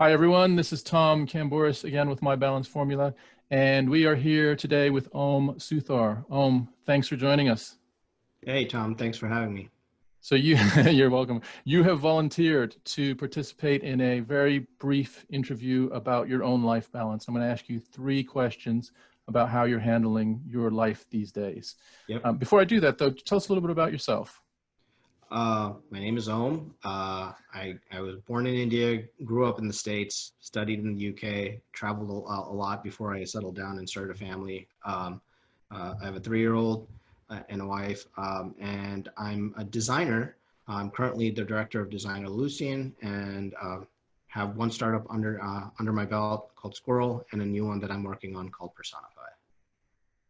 Hi, everyone. This is Tom Camboris again with MyBalanceFormula, and we are here today with Suthar. Thanks for joining us. Hey, Tom, thanks for having me. So you're welcome. You have volunteered to participate in a very brief interview about your own life balance. I'm going to ask you 3 questions about how you're handling your life these days. Yep. Before I do that, though, tell us a little bit about yourself. My name is Om. I was born in India, grew up in the States, studied in the UK, traveled a lot before I settled down and started a family. I have a 3-year-old and a wife, and I'm a designer. I'm currently the director of design at Lucian, and have one startup under my belt called Squirrel, and a new one that I'm working on called Personify.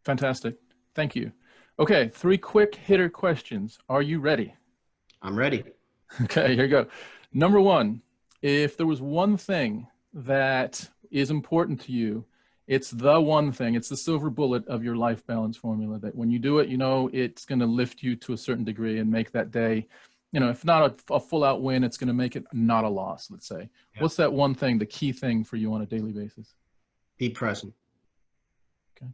Fantastic. Thank you. Okay, 3 quick hitter questions. Are you ready? I'm ready. Okay, here you go. Number 1, if there was one thing that is important to you, it's the one thing, it's the silver bullet of your life balance formula that when you do it, you know it's going to lift you to a certain degree and make that day, you know, if not a full out win, it's going to make it not a loss, let's say. Yeah. What's that one thing, the key thing for you on a daily basis? Be present. Okay.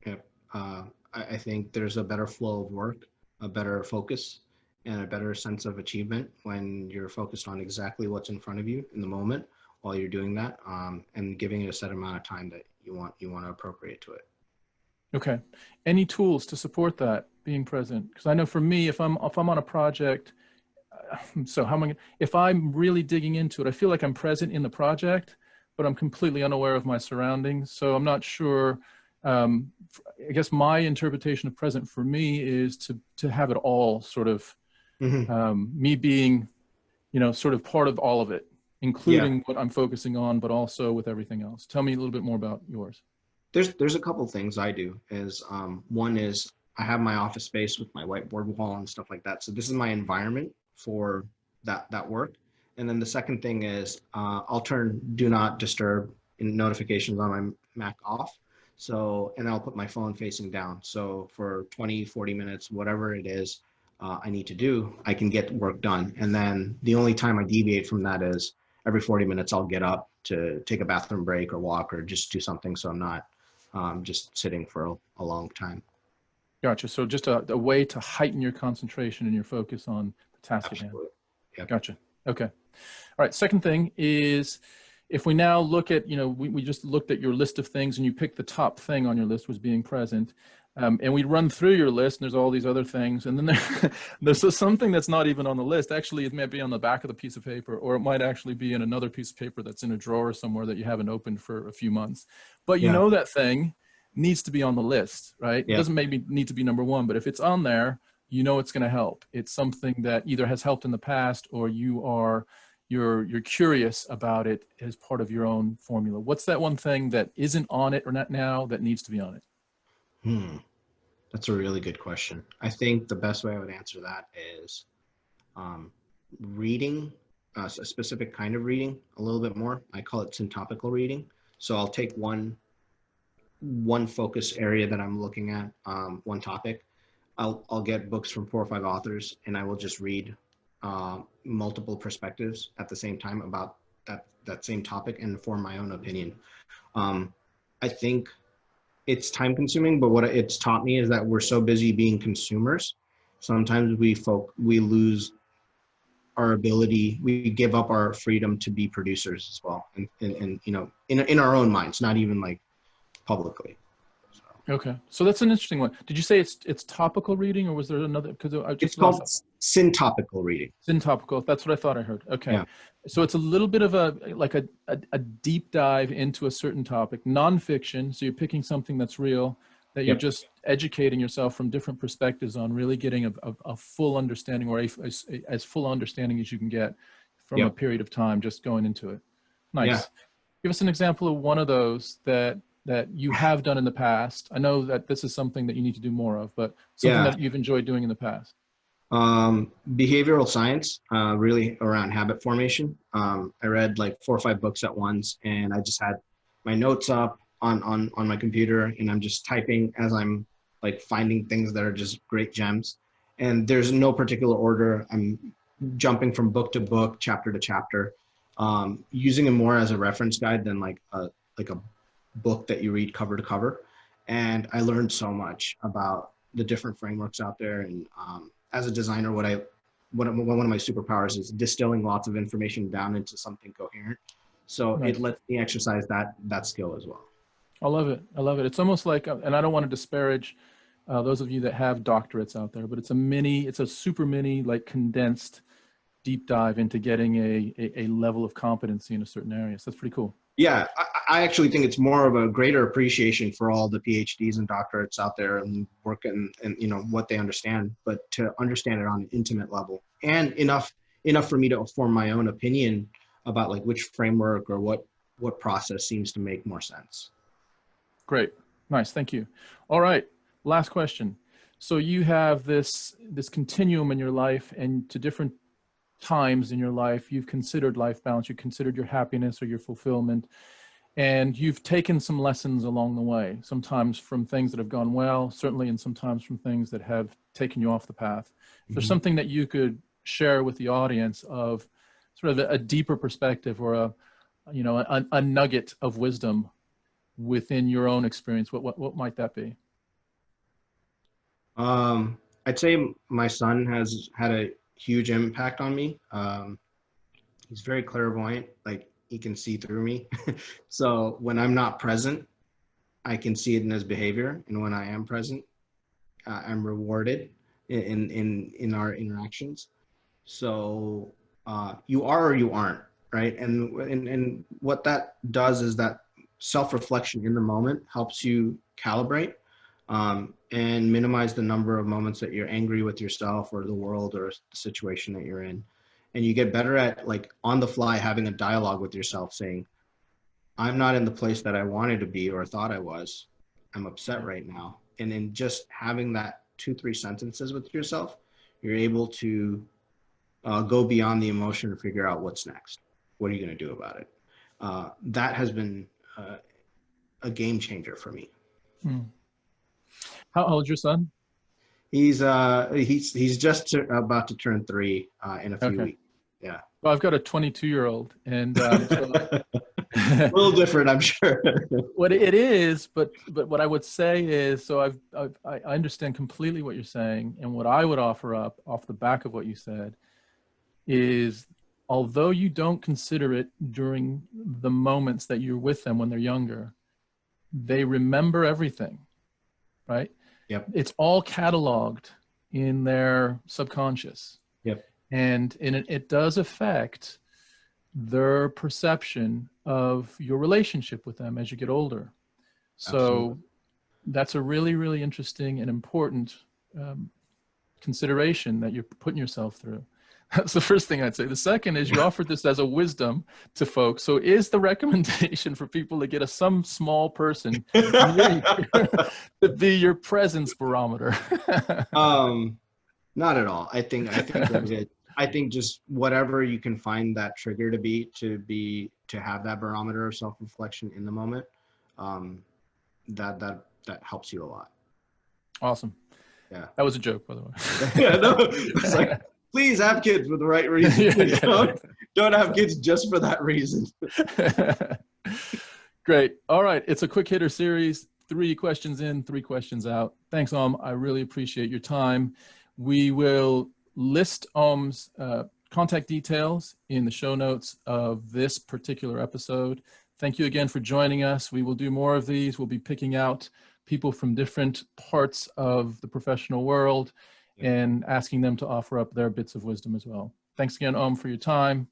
Yep. I think there's a better flow of work, a better focus, and a better sense of achievement when you're focused on exactly what's in front of you in the moment while you're doing that, and giving it a set amount of time that you want to appropriate to it. Okay. Any tools to support that being present? Because I know for me, if I'm on a project, if I'm really digging into it, I feel like I'm present in the project, but I'm completely unaware of my surroundings. So I'm not sure. I guess my interpretation of present for me is to have it all sort of. Mm-hmm. Me being, you know, sort of part of all of it, including what I'm focusing on, but also with everything else. Tell me a little bit more about yours. There's a couple things I do. One is I have my office space with my whiteboard wall and stuff like that. So this is my environment for that work. And then the second thing is I'll turn do not disturb notifications on my Mac off. So, and I'll put my phone facing down. So for 20, 40 minutes, whatever it is, I need to do, I can get work done. And then the only time I deviate from that is every 40 minutes I'll get up to take a bathroom break or walk or just do something so I'm not just sitting for a long time. Gotcha. So just a way to heighten your concentration and your focus on the task at hand. Yep. Gotcha. Okay. All right. Second thing is, if we now look at, you know, we just looked at your list of things and you picked the top thing on your list was being present. And we run through your list and there's all these other things. And then there's something that's not even on the list. Actually, it might be on the back of the piece of paper, or it might actually be in another piece of paper that's in a drawer somewhere that you haven't opened for a few months. But you know that thing needs to be on the list, right? It doesn't maybe need to be number 1, but if it's on there, you know it's going to help. It's something that either has helped in the past or you're curious about it as part of your own formula. What's that one thing that isn't on it or not now that needs to be on it? That's a really good question. I think the best way I would answer that is reading, a specific kind of reading a little bit more. I call it syntopical reading. So I'll take one focus area that I'm looking at, one topic. I'll get books from 4 or 5 authors, and I will just read multiple perspectives at the same time about that same topic and form my own opinion. I think it's time consuming, but what it's taught me is that we're so busy being consumers. Sometimes we lose our ability, we give up our freedom to be producers as well. And you know, in our own minds, not even like publicly. Okay, so that's an interesting one. Did you say it's topical reading, or was there another? Because it's called syntopical reading. Syntopical. That's what I thought I heard. Okay, yeah. So it's a little bit of a deep dive into a certain topic, nonfiction. So you're picking something that's real, that you're just educating yourself from different perspectives on, really getting a full understanding, or as full understanding as you can get from a period of time, just going into it. Nice. Yeah. Give us an example of one of those that you have done in the past. I know that this is something that you need to do more of, but something that you've enjoyed doing in the past. Behavioral science, really around habit formation. I read like 4 or 5 books at once, and I just had my notes up on my computer, and I'm just typing as I'm like finding things that are just great gems. And there's no particular order. I'm jumping from book to book, chapter to chapter. using it more as a reference guide than like a book that you read cover to cover. And I learned so much about the different frameworks out there. And as a designer, one of my superpowers is distilling lots of information down into something coherent. So Nice. it lets me exercise that skill as well. I love it. I love it. It's almost like, and I don't want to disparage those of you that have doctorates out there, but it's a super mini, like condensed deep dive into getting a level of competency in a certain area. So that's pretty cool. Yeah, I actually think it's more of a greater appreciation for all the PhDs and doctorates out there and working and you know what they understand, but to understand it on an intimate level and enough for me to form my own opinion about like which framework or what process seems to make more sense. Great. Nice. Thank you. All right. Last question. So you have this continuum in your life, and to different times in your life, you've considered life balance, you've considered your happiness or your fulfillment, and you've taken some lessons along the way, sometimes from things that have gone well, certainly, and sometimes from things that have taken you off the path. If there's something that you could share with the audience of sort of a deeper perspective or a nugget of wisdom within your own experience, what might that be? I'd say my son has had a huge impact on me. He's very clairvoyant, like he can see through me. So when I'm not present, I can see it in his behavior. And when I am present, I'm rewarded in our interactions. So you are or you aren't, right? And what that does is that self-reflection in the moment helps you calibrate and minimize the number of moments that you're angry with yourself or the world or the situation that you're in. And you get better at like on the fly having a dialogue with yourself saying, I'm not in the place that I wanted to be or thought I was. I'm upset right now. And in just having that 2-3 sentences with yourself, you're able to go beyond the emotion and figure out what's next. What are you going to do about it? That has been a game changer for me. How old's your son? He's just about to turn 3 in a few weeks. Yeah. Well, I've got a 22-year-old, and a little different, I'm sure. What it is, but what I would say is, so I understand completely what you're saying, and what I would offer up off the back of what you said is, although you don't consider it during the moments that you're with them when they're younger, they remember everything, right? Yep. It's all cataloged in their subconscious. Yep. And it does affect their perception of your relationship with them as you get older. So Absolutely. That's a really, really interesting and important consideration that you're putting yourself through. That's the first thing I'd say. The second is you offered this as a wisdom to folks. So is the recommendation for people to get some small person to be your presence barometer? Not at all. I think just whatever you can find that trigger to have that barometer of self-reflection in the moment, that helps you a lot. Awesome. Yeah. That was a joke, by the way. Yeah, no, it's like, please have kids for the right reason. Don't have kids just for that reason. Great. All right. It's a quick hitter series. 3 questions in, 3 questions out. Thanks, I really appreciate your time. We will list Om's contact details in the show notes of this particular episode. Thank you again for joining us. We will do more of these. We'll be picking out people from different parts of the professional world and asking them to offer up their bits of wisdom as well. Thanks again, for your time.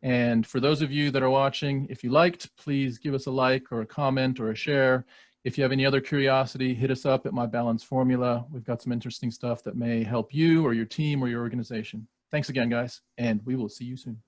And for those of you that are watching, if you liked, please give us a like or a comment or a share. If you have any other curiosity, hit us up at MyBalanceFormula. We've got some interesting stuff that may help you or your team or your organization. Thanks again, guys, and we will see you soon.